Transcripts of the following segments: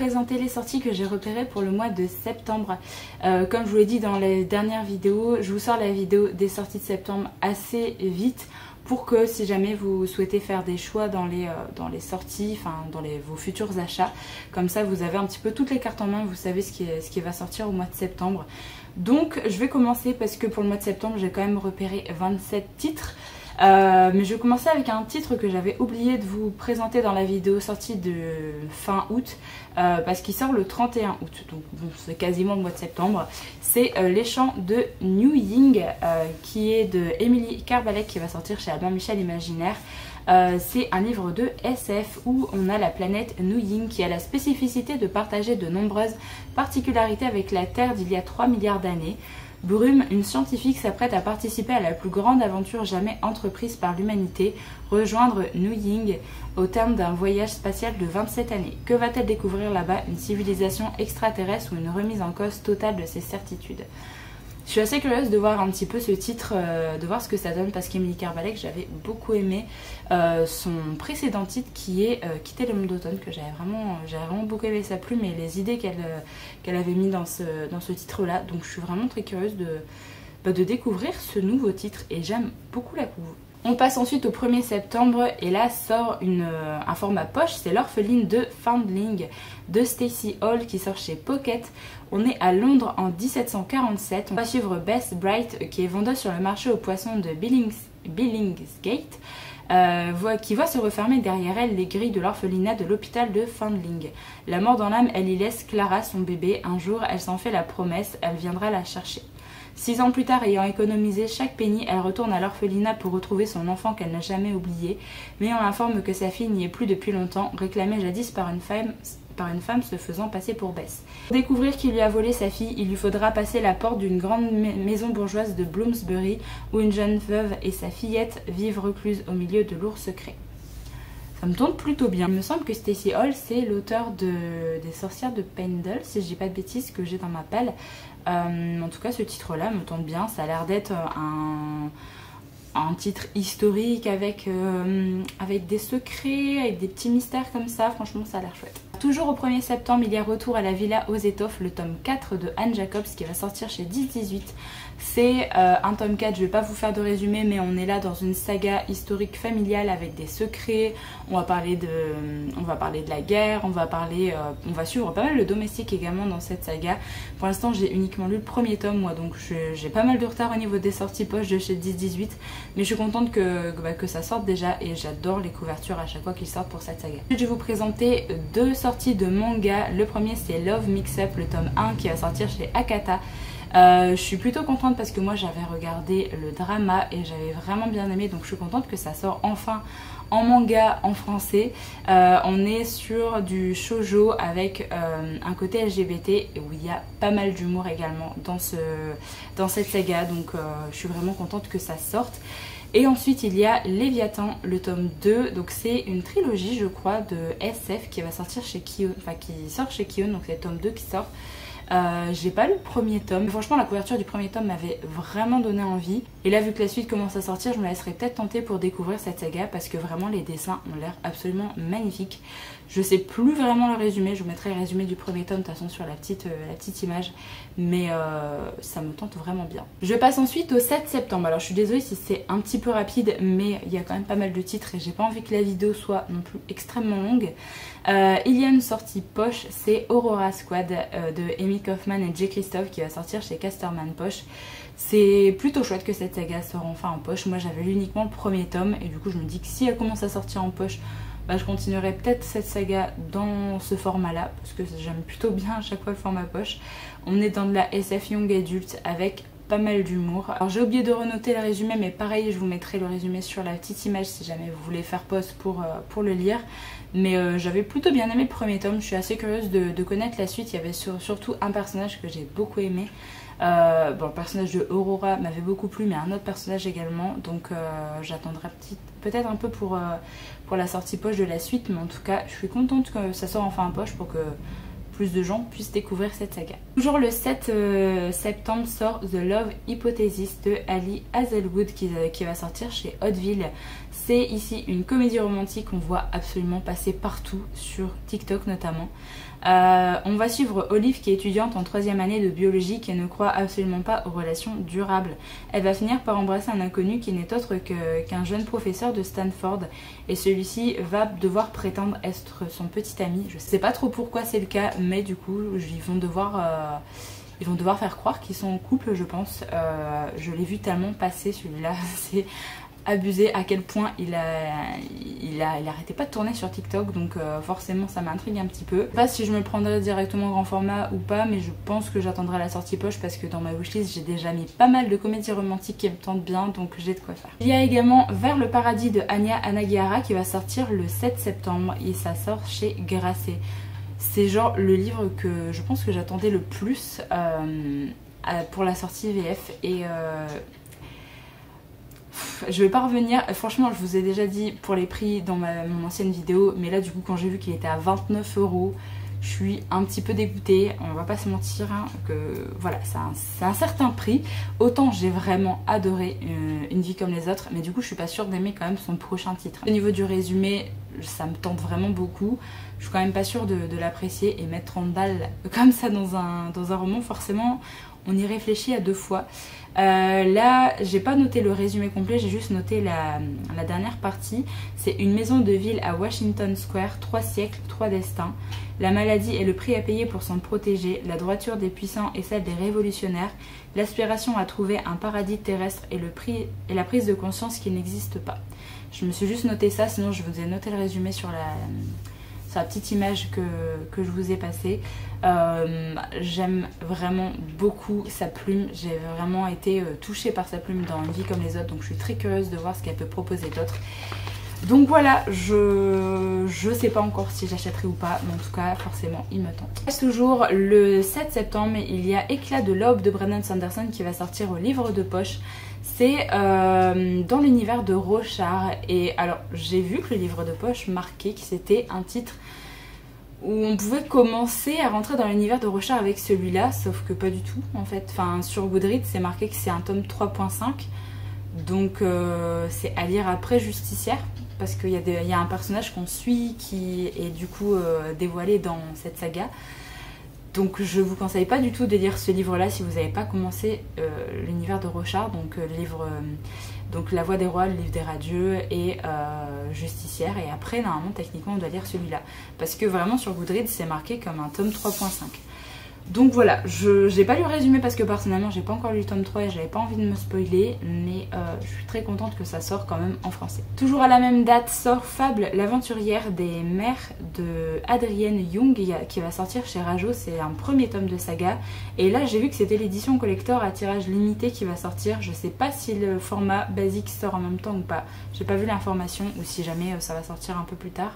présenter les sorties que j'ai repérées pour le mois de septembre. Comme je vous l'ai dit dans les dernières vidéos, je vous sors la vidéo des sorties de septembre assez vite pour que si jamais vous souhaitez faire des choix dans les sorties, enfin dans vos futurs achats, comme ça vous avez un petit peu toutes les cartes en main, vous savez ce qui va sortir au mois de septembre. Donc je vais commencer parce que pour le mois de septembre j'ai quand même repéré 27 titres. Mais je vais commencer avec un titre que j'avais oublié de vous présenter dans la vidéo sortie de fin août, parce qu'il sort le 31 août, donc bon, c'est quasiment le mois de septembre. C'est Les Chants de New Ying, qui est de Émilie Carbalek, qui va sortir chez Albin Michel Imaginaire. C'est un livre de SF où on a la planète New Ying qui a la spécificité de partager de nombreuses particularités avec la Terre d'il y a 3 milliards d'années. Brume, une scientifique, s'apprête à participer à la plus grande aventure jamais entreprise par l'humanité, rejoindre New Ying au terme d'un voyage spatial de 27 années. Que va-t-elle découvrir là-bas? Une civilisation extraterrestre ou une remise en cause totale de ses certitudes? Je suis assez curieuse de voir un petit peu ce titre, de voir ce que ça donne, parce qu'Émilie Carbalek, j'avais beaucoup aimé son précédent titre qui est Quitter le monde d'automne, que j'avais vraiment beaucoup aimé sa plume et les idées qu'elle avait mis dans ce titre-là. Donc je suis vraiment très curieuse de découvrir ce nouveau titre et j'aime beaucoup la couve. On passe ensuite au 1er septembre et là sort un format poche, c'est L'Orpheline de Foundling de Stacey Hall qui sort chez Pocket. On est à Londres en 1747, on va suivre Bess Bright qui est vendeuse sur le marché aux poissons de Billingsgate, qui voit se refermer derrière elle les grilles de l'orphelinat de l'hôpital de Foundling. La mort dans l'âme, elle y laisse Clara, son bébé. Un jour, elle s'en fait la promesse, elle viendra la chercher. 6 ans plus tard, ayant économisé chaque penny, elle retourne à l'orphelinat pour retrouver son enfant qu'elle n'a jamais oublié, mais on l'informe que sa fille n'y est plus depuis longtemps, réclamée jadis par une femme se faisant passer pour Bess. Pour découvrir qui lui a volé sa fille, il lui faudra passer la porte d'une grande maison bourgeoise de Bloomsbury, où une jeune veuve et sa fillette vivent recluses au milieu de lourds secrets. Ça me tente plutôt bien. Il me semble que Stacey Hall, c'est l'auteur des Sorcières de Pendle, si je dis pas de bêtises, que j'ai dans ma palle. En tout cas, ce titre-là me tente bien. Ça a l'air d'être un titre historique avec des secrets, avec des petits mystères comme ça. Franchement, ça a l'air chouette. Toujours au 1er septembre, il y a Retour à la Villa aux Étoffes, le tome 4 de Anne Jacobs qui va sortir chez 10-18. C'est un tome 4, je vais pas vous faire de résumé, mais on est là dans une saga historique familiale avec des secrets. On va parler de la guerre, on va suivre pas mal le domestique également dans cette saga. Pour l'instant, j'ai uniquement lu le 1er tome, moi, donc j'ai pas mal de retard au niveau des sorties poche de chez 10-18. Mais je suis contente que ça sorte déjà et j'adore les couvertures à chaque fois qu'ils sortent pour cette saga. Je vais vous présenter 2 sorties de manga. Le premier, c'est Love Mix Up, le tome 1 qui va sortir chez Akata. Je suis plutôt contente parce que moi j'avais regardé le drama et j'avais vraiment bien aimé, donc je suis contente que ça sort enfin en manga en français. On est sur du shoujo avec un côté LGBT où il y a pas mal d'humour également dans cette saga, donc je suis vraiment contente que ça sorte. Et ensuite il y a Léviathan, le tome 2, donc c'est une trilogie je crois de SF qui va sortir chez Kion, enfin qui sort chez Kion, donc c'est le tome 2 qui sort. J'ai pas lu le 1er tome, mais franchement la couverture du 1er tome m'avait vraiment donné envie. Et là vu que la suite commence à sortir, je me laisserai peut-être tenter pour découvrir cette saga parce que vraiment les dessins ont l'air absolument magnifiques. Je sais plus vraiment le résumé, je vous mettrai le résumé du 1er tome de toute façon sur la petite image, mais ça me tente vraiment bien. Je passe ensuite au 7 septembre, alors je suis désolée si c'est un petit peu rapide, mais il y a quand même pas mal de titres et j'ai pas envie que la vidéo soit non plus extrêmement longue. Il y a une sortie poche, c'est Aurora Squad de Amy Kaufman et Jay Christophe qui va sortir chez Casterman Poche. C'est plutôt chouette que cette saga sort enfin en poche. Moi j'avais lu uniquement le 1er tome et du coup je me dis que si elle commence à sortir en poche, je continuerai peut-être cette saga dans ce format là parce que j'aime plutôt bien à chaque fois le format poche. On est dans de la SF Young Adult avec pas mal d'humour. Alors j'ai oublié de renoter le résumé, mais pareil je vous mettrai le résumé sur la petite image si jamais vous voulez faire pause pour le lire. Mais j'avais plutôt bien aimé le 1er tome, je suis assez curieuse de connaître la suite. Il y avait surtout un personnage que j'ai beaucoup aimé. Bon, le personnage de Aurora m'avait beaucoup plu, mais un autre personnage également, donc j'attendrai peut-être un peu pour la sortie poche de la suite, mais en tout cas je suis contente que ça sorte enfin en poche pour que plus de gens puissent découvrir cette saga. Toujours le 7 septembre sort The Love Hypothesis de Ali Hazelwood qui va sortir chez Hauteville. C'est ici une comédie romantique qu'on voit absolument passer partout, sur TikTok notamment. On va suivre Olive qui est étudiante en 3e année de biologie qui ne croit absolument pas aux relations durables. Elle va finir par embrasser un inconnu qui n'est autre qu'un jeune professeur de Stanford et celui-ci va devoir prétendre être son petit ami. Je sais pas trop pourquoi c'est le cas, mais du coup ils vont devoir faire croire qu'ils sont en couple, je pense. Je l'ai vu tellement passer celui-là, c'est abusé à quel point il arrêtait pas de tourner sur TikTok, donc forcément ça m'intrigue un petit peu. Je sais pas si je me le prendrai directement grand format ou pas, mais je pense que j'attendrai la sortie poche parce que dans ma wishlist j'ai déjà mis pas mal de comédies romantiques qui me tentent bien, donc j'ai de quoi faire. Il y a également Vers le paradis de Anya Anagihara qui va sortir le 7 septembre et ça sort chez Grasset. C'est genre le livre que je pense que j'attendais le plus pour la sortie VF et je vais pas revenir, franchement je vous ai déjà dit pour les prix dans mon ancienne vidéo, mais là du coup quand j'ai vu qu'il était à 29 €, je suis un petit peu dégoûtée, on va pas se mentir, hein, que voilà, c'est un certain prix. Autant j'ai vraiment adoré Une vie comme les autres, mais du coup je suis pas sûre d'aimer quand même son prochain titre. Au niveau du résumé, ça me tente vraiment beaucoup, je suis quand même pas sûre de l'apprécier, et mettre 30 balles comme ça dans un roman, forcément on y réfléchit à 2 fois. Là j'ai pas noté le résumé complet, j'ai juste noté la dernière partie. C'est une maison de ville à Washington Square, 3 siècles, 3 destins. La maladie est le prix à payer pour s'en protéger, la droiture des puissants et celle des révolutionnaires, l'aspiration à trouver un paradis terrestre et la prise de conscience qu'il n'existe pas. Je me suis juste noté ça, sinon je vous ai noté le résumé sur la petite image que je vous ai passée. J'aime vraiment beaucoup sa plume, j'ai vraiment été touchée par sa plume dans Une vie comme les autres, donc je suis très curieuse de voir ce qu'elle peut proposer d'autre. Donc voilà, je sais pas encore si j'achèterai ou pas, mais en tout cas forcément il me tente. Toujours le 7 septembre, il y a Éclat de l'aube de Brandon Sanderson qui va sortir au livre de poche. C'est dans l'univers de Rochard, et alors j'ai vu que le livre de poche marquait que c'était un titre où on pouvait commencer à rentrer dans l'univers de Rochard avec celui-là, sauf que pas du tout en fait. Enfin, sur Goodreads c'est marqué que c'est un tome 3.5, donc c'est à lire après Justicière, parce qu'il y a un personnage qu'on suit qui est du coup dévoilé dans cette saga. Donc je vous conseille pas du tout de lire ce livre là si vous n'avez pas commencé l'univers de Rochard, donc donc La Voix des Rois, le livre des radieux et Justicière, et après normalement techniquement on doit lire celui-là, parce que vraiment sur Goodreads c'est marqué comme un tome 3.5. Donc voilà, j'ai pas lu le résumé parce que personnellement j'ai pas encore lu le tome 3 et j'avais pas envie de me spoiler, mais je suis très contente que ça sort quand même en français. Toujours à la même date sort Fable, l'aventurière des mers de Adrienne Young qui va sortir chez Rajo. C'est un premier tome de saga, et là j'ai vu que c'était l'édition collector à tirage limité qui va sortir. Je sais pas si le format basique sort en même temps ou pas, j'ai pas vu l'information, ou si jamais ça va sortir un peu plus tard.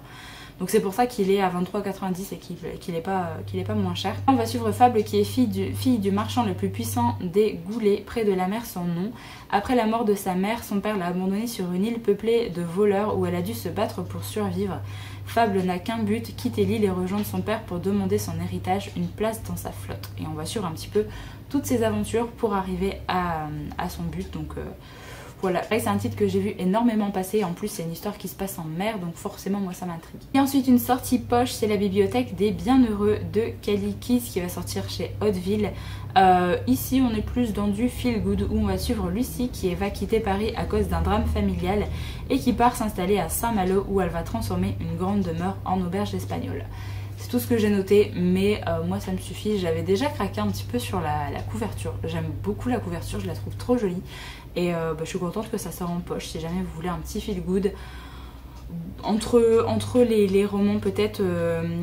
Donc c'est pour ça qu'il est à 23,90 et qu'il est pas moins cher. On va suivre Fable qui est fille du marchand le plus puissant des Goulets, près de la mer sans nom. Après la mort de sa mère, son père l'a abandonnée sur une île peuplée de voleurs où elle a dû se battre pour survivre. Fable n'a qu'un but, quitter l'île et rejoindre son père pour demander son héritage, une place dans sa flotte. Et on va suivre un petit peu toutes ses aventures pour arriver à son but. Donc voilà, c'est un titre que j'ai vu énormément passer, en plus c'est une histoire qui se passe en mer, donc forcément moi ça m'intrigue. Et ensuite une sortie poche, c'est La Bibliothèque des Bienheureux de Kelly Keys qui va sortir chez Hauteville. Ici on est plus dans du feel good, où on va suivre Lucie qui va quitter Paris à cause d'un drame familial et qui part s'installer à Saint-Malo où elle va transformer une grande demeure en auberge espagnole. C'est tout ce que j'ai noté, mais moi ça me suffit. J'avais déjà craqué un petit peu sur la couverture. J'aime beaucoup la couverture, je la trouve trop jolie. Et je suis contente que ça sort en poche si jamais vous voulez un petit feel good. Entre les romans peut-être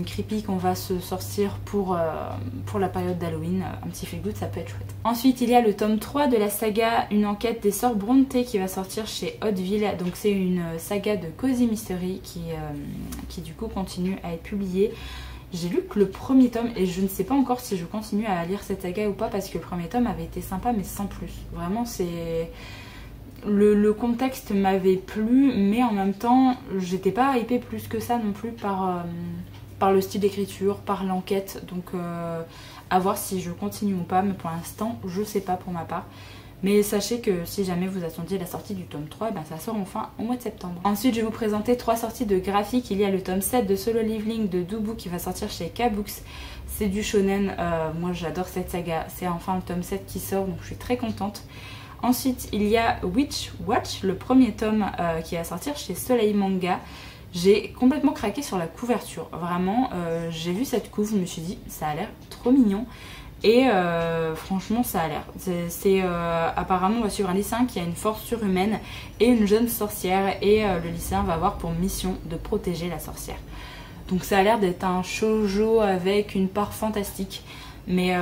creepy qu'on va se sortir pour la période d'Halloween, un petit feel good ça peut être chouette. Ensuite il y a le tome 3 de la saga Une enquête des sœurs Brontë qui va sortir chez Hauteville. Donc c'est une saga de Cozy Mystery qui du coup continue à être publiée. J'ai lu que le premier tome, et je ne sais pas encore si je continue à lire cette saga ou pas, parce que le premier tome avait été sympa mais sans plus. Vraiment c'est... Le contexte m'avait plu, mais en même temps j'étais pas hypée plus que ça non plus par par le style d'écriture, par l'enquête. Donc à voir si je continue ou pas, mais pour l'instant je sais pas pour ma part. Mais sachez que si jamais vous attendiez la sortie du tome 3, ben ça sort enfin au mois de septembre. Ensuite, je vais vous présenter 3 sorties de graphiques. Il y a le tome 7 de Solo Leveling de Dubu qui va sortir chez K-Books. C'est du shonen, moi j'adore cette saga. C'est enfin le tome 7 qui sort, donc je suis très contente. Ensuite, il y a Witch Watch, le premier tome qui va sortir chez Soleil Manga. J'ai complètement craqué sur la couverture. Vraiment, j'ai vu cette couve, je me suis dit, ça a l'air trop mignon. Et franchement ça a l'air. Apparemment on va suivre un lycéen qui a une force surhumaine et une jeune sorcière. Et le lycéen va avoir pour mission de protéger la sorcière. Donc ça a l'air d'être un shoujo avec une part fantastique. Mais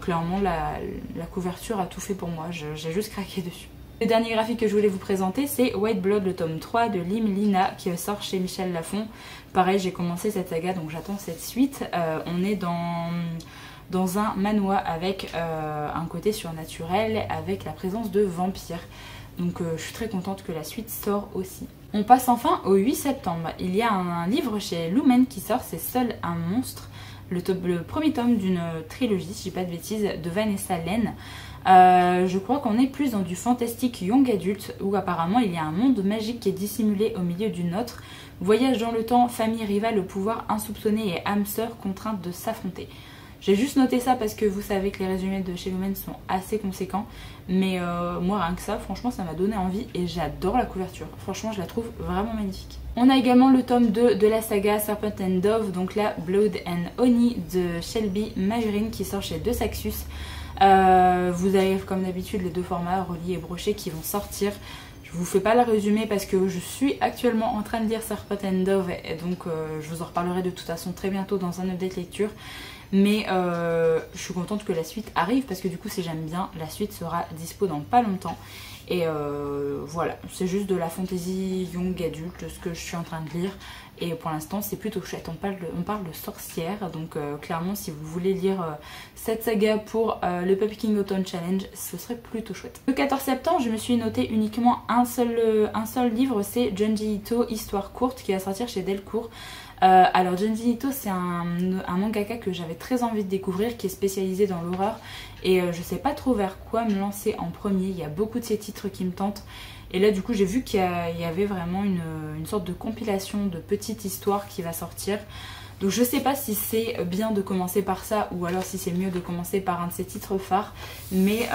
clairement la couverture a tout fait pour moi. J'ai juste craqué dessus. Le dernier graphique que je voulais vous présenter, c'est White Blood, le tome 3 de Lim Lina qui sort chez Michel Lafon. Pareil, j'ai commencé cette saga donc j'attends cette suite. On est dans un manoir avec un côté surnaturel, avec la présence de vampires. Donc je suis très contente que la suite sort aussi. On passe enfin au 8 septembre. Il y a un livre chez Lumen qui sort, c'est Seul un monstre. Le premier tome d'une trilogie, si je dis pas de bêtises, de Vanessa Len. Je crois qu'on est plus dans du fantastique young adulte où apparemment il y a un monde magique qui est dissimulé au milieu du nôtre. Voyage dans le temps, famille rivale au pouvoir insoupçonné et âme sœur contrainte de s'affronter. J'ai juste noté ça parce que vous savez que les résumés de chez Lumen sont assez conséquents. Mais moi rien que ça, franchement ça m'a donné envie et j'adore la couverture. Franchement je la trouve vraiment magnifique. On a également le tome 2 de la saga Serpent and Dove, donc là Blood and Honey de Shelby Majurin qui sort chez De Saxus. Vous avez comme d'habitude les deux formats, reliés et brochés, qui vont sortir. Je vous fais pas le résumé parce que je suis actuellement en train de lire Serpent and Dove et donc je vous en reparlerai de toute façon très bientôt dans un update lecture. Mais je suis contente que la suite arrive parce que du coup si j'aime bien, la suite sera dispo dans pas longtemps. Et voilà, c'est juste de la fantasy young adulte ce que je suis en train de lire. Et pour l'instant c'est plutôt chouette, on parle de sorcière. Donc clairement si vous voulez lire cette saga pour le Puppy King Autumn Challenge, ce serait plutôt chouette. Le 14 septembre je me suis noté uniquement un seul livre, c'est Junji Ito, Histoire courte, qui va sortir chez Delcourt. Alors Junji Ito c'est un mangaka que j'avais très envie de découvrir, qui est spécialisé dans l'horreur et je sais pas trop vers quoi me lancer en premier. Il y a beaucoup de ces titres qui me tentent et là du coup j'ai vu qu'il y avait vraiment une sorte de compilation de petites histoires qui va sortir. Donc je sais pas si c'est bien de commencer par ça ou alors si c'est mieux de commencer par un de ces titres phares. Mais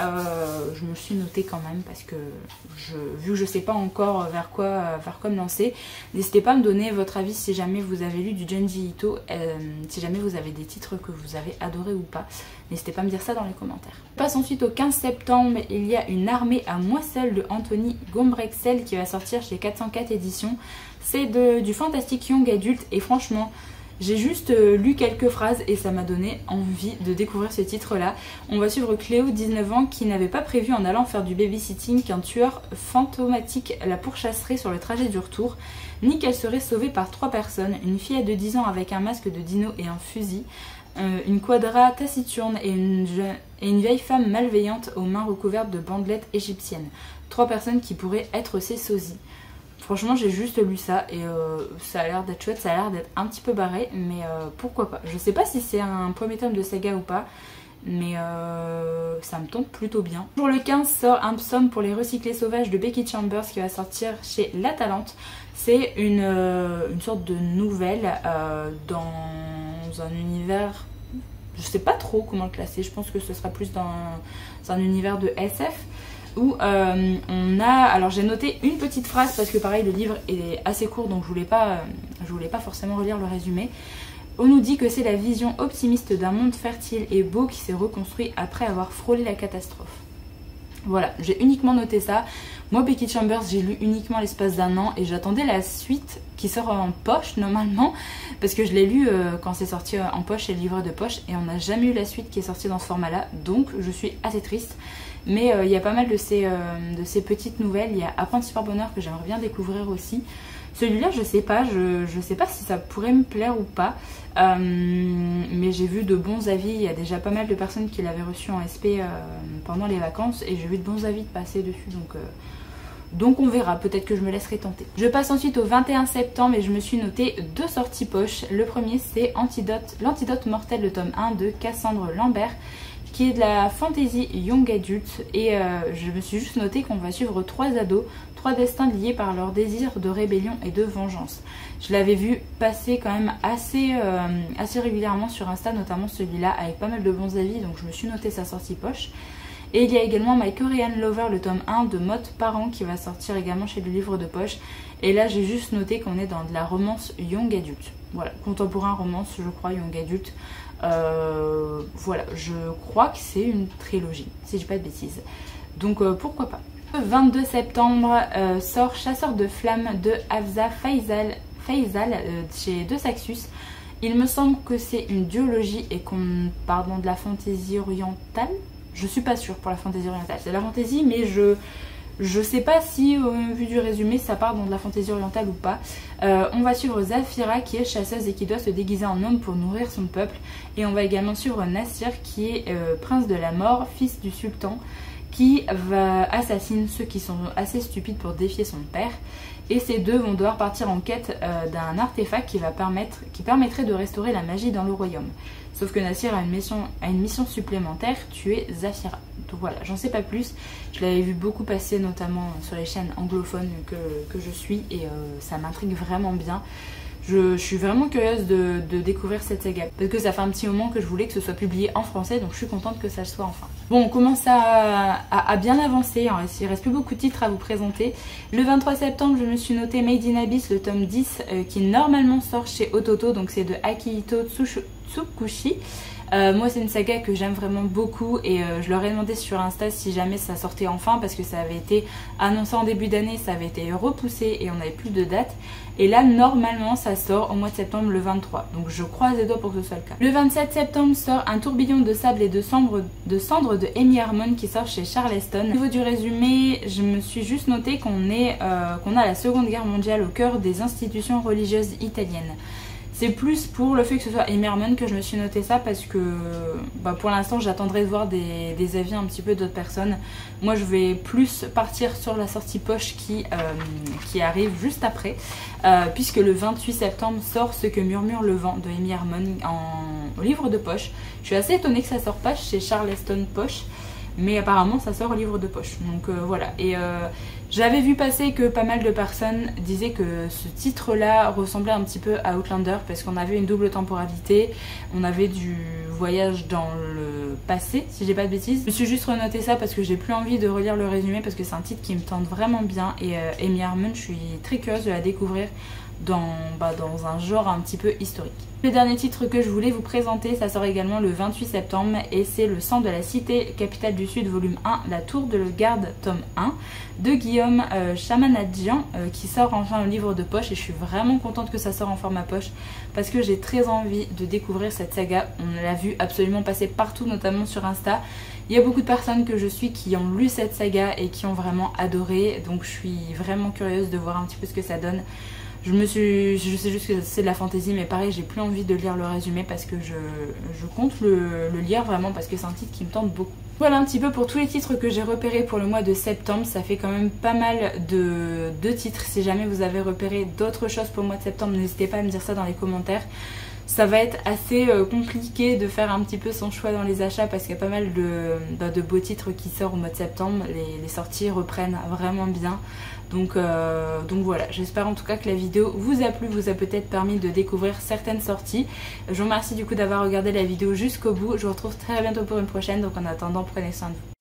je me suis notée quand même parce que vu que je sais pas encore vers quoi me lancer. N'hésitez pas à me donner votre avis si jamais vous avez lu du Junji Ito, si jamais vous avez des titres que vous avez adorés ou pas. N'hésitez pas à me dire ça dans les commentaires. On passe ensuite au 15 septembre, il y a Une armée à moi seule de Anthony Gombrexel qui va sortir chez 404 éditions. C'est du fantastique young adulte et franchement... j'ai juste lu quelques phrases et ça m'a donné envie de découvrir ce titre-là. On va suivre Cléo, 19 ans, qui n'avait pas prévu en allant faire du babysitting qu'un tueur fantomatique la pourchasserait sur le trajet du retour, ni qu'elle serait sauvée par 3 personnes, une fille de 10 ans avec un masque de dino et un fusil, une quadra taciturne et une vieille femme malveillante aux mains recouvertes de bandelettes égyptiennes. 3 personnes qui pourraient être ses sosies. Franchement j'ai juste lu ça et ça a l'air d'être chouette, ça a l'air d'être un petit peu barré, mais pourquoi pas. Je sais pas si c'est un premier tome de saga ou pas, mais ça me tente plutôt bien. Pour le 15 sort Un psaume pour les recyclés sauvages de Becky Chambers qui va sortir chez La Talente. C'est une sorte de nouvelle dans un univers, je sais pas trop comment le classer, je pense que ce sera plus dans un univers de SF. Où on a, alors j'ai noté une petite phrase parce que pareil le livre est assez court donc je voulais pas forcément relire le résumé. On nous dit que c'est la vision optimiste d'un monde fertile et beau qui s'est reconstruit après avoir frôlé la catastrophe. Voilà, j'ai uniquement noté ça. Moi Becky Chambers j'ai lu uniquement l'espace d'un an et j'attendais la suite qui sort en poche normalement parce que je l'ai lu quand c'est sorti en poche et le livret de poche et on n'a jamais eu la suite qui est sortie dans ce format là, donc je suis assez triste. Mais il y a pas mal de ces petites nouvelles. Il y a Apprenti par bonheur que j'aimerais bien découvrir aussi. Celui-là je sais pas si ça pourrait me plaire ou pas, mais j'ai vu de bons avis. Il y a déjà pas mal de personnes qui l'avaient reçu en SP pendant les vacances et j'ai vu de bons avis de passer dessus, donc Donc on verra, peut-être que je me laisserai tenter. Je passe ensuite au 21 septembre et je me suis noté 2 sorties poche. Le premier c'est l'Antidote mortel, le tome 1 de Cassandre Lambert, qui est de la fantasy young adulte. Et je me suis juste noté qu'on va suivre 3 ados, 3 destins liés par leur désir de rébellion et de vengeance. Je l'avais vu passer quand même assez régulièrement sur Insta, notamment celui-là, avec pas mal de bons avis, donc je me suis noté sa sortie poche. Et il y a également My Korean Lover, le tome 1 de Mode Parent, qui va sortir également chez le livre de poche. Et là j'ai juste noté qu'on est dans de la romance young adulte. Voilà, contemporain romance, je crois, young adulte. Voilà, je crois que c'est une trilogie, si je dis pas de bêtises. Donc pourquoi pas. Le 22 septembre sort Chasseur de flammes de Hafsa Faisal chez De Saxus. Il me semble que c'est une duologie et qu'on part dans de la fantaisie orientale. Je suis pas sûre pour la fantaisie orientale. C'est de la fantaisie, mais je sais pas si, vu du résumé, ça part dans de la fantaisie orientale ou pas. On va suivre Zafira qui est chasseuse et qui doit se déguiser en homme pour nourrir son peuple. Et on va également suivre Nassir qui est prince de la mort, fils du sultan, qui assassine ceux qui sont assez stupides pour défier son père. Et ces deux vont devoir partir en quête d'un artefact qui permettrait de restaurer la magie dans le royaume. Sauf que Nassir a une mission supplémentaire, tuer Zafira. Donc voilà, j'en sais pas plus. Je l'avais vu beaucoup passer, notamment sur les chaînes anglophones que je suis, et ça m'intrigue vraiment bien. Je suis vraiment curieuse de découvrir cette saga, parce que ça fait un petit moment que je voulais que ce soit publié en français, donc je suis contente que ça le soit enfin. Bon, on commence à bien avancer, hein. Il reste plus beaucoup de titres à vous présenter. Le 23 septembre, je me suis noté Made in Abyss, le tome 10, qui normalement sort chez Ototo, donc c'est de Akihito Tsukushi. Moi c'est une saga que j'aime vraiment beaucoup, et je leur ai demandé sur Insta si jamais ça sortait enfin, parce que ça avait été annoncé en début d'année, ça avait été repoussé et on n'avait plus de date. Et là normalement ça sort au mois de septembre le 23, donc je croise les doigts pour que ce soit le cas. Le 27 septembre sort Un tourbillon de sable et de cendres de Amy Harmon, qui sort chez Charleston. Au niveau du résumé, je me suis juste noté qu'on a la Seconde Guerre mondiale au cœur des institutions religieuses italiennes. C'est plus pour le fait que ce soit Amy Harmon que je me suis noté ça, parce que pour l'instant j'attendrai de voir des avis un petit peu d'autres personnes. Moi je vais plus partir sur la sortie poche qui arrive juste après, puisque le 28 septembre sort Ce que murmure le vent de Amy Harmon au livre de poche. Je suis assez étonnée que ça sort pas chez Charleston Poche, mais apparemment ça sort au livre de poche. Donc voilà, et j'avais vu passer que pas mal de personnes disaient que ce titre-là ressemblait un petit peu à Outlander, parce qu'on avait une double temporalité, on avait du voyage dans le passé, si j'ai pas de bêtises. Je me suis juste renoté ça parce que j'ai plus envie de relire le résumé, parce que c'est un titre qui me tente vraiment bien, et Amy Harmon, je suis très curieuse de la découvrir dans un genre un petit peu historique. Le dernier titre que je voulais vous présenter, ça sort également le 28 septembre, et c'est Le sang de la cité, capitale du sud, volume 1, La tour de garde, tome 1, de Guillaume Chamanadjian, qui sort enfin au livre de poche, et je suis vraiment contente que ça sort en format poche, parce que j'ai très envie de découvrir cette saga. On l'a vu absolument passer partout, notamment sur Insta. Il y a beaucoup de personnes que je suis qui ont lu cette saga et qui ont vraiment adoré, donc je suis vraiment curieuse de voir un petit peu ce que ça donne. Je sais juste que c'est de la fantaisie, mais pareil, j'ai plus envie de lire le résumé, parce que je compte le lire vraiment, parce que c'est un titre qui me tente beaucoup. Voilà un petit peu pour tous les titres que j'ai repérés pour le mois de septembre. Ça fait quand même pas mal de titres. Si jamais vous avez repéré d'autres choses pour le mois de septembre, n'hésitez pas à me dire ça dans les commentaires. Ça va être assez compliqué de faire un petit peu son choix dans les achats, parce qu'il y a pas mal de beaux titres qui sortent au mois de septembre. Les sorties reprennent vraiment bien. Donc voilà, j'espère en tout cas que la vidéo vous a plu, vous a peut-être permis de découvrir certaines sorties. Je vous remercie du coup d'avoir regardé la vidéo jusqu'au bout. Je vous retrouve très bientôt pour une prochaine, donc en attendant, prenez soin de vous.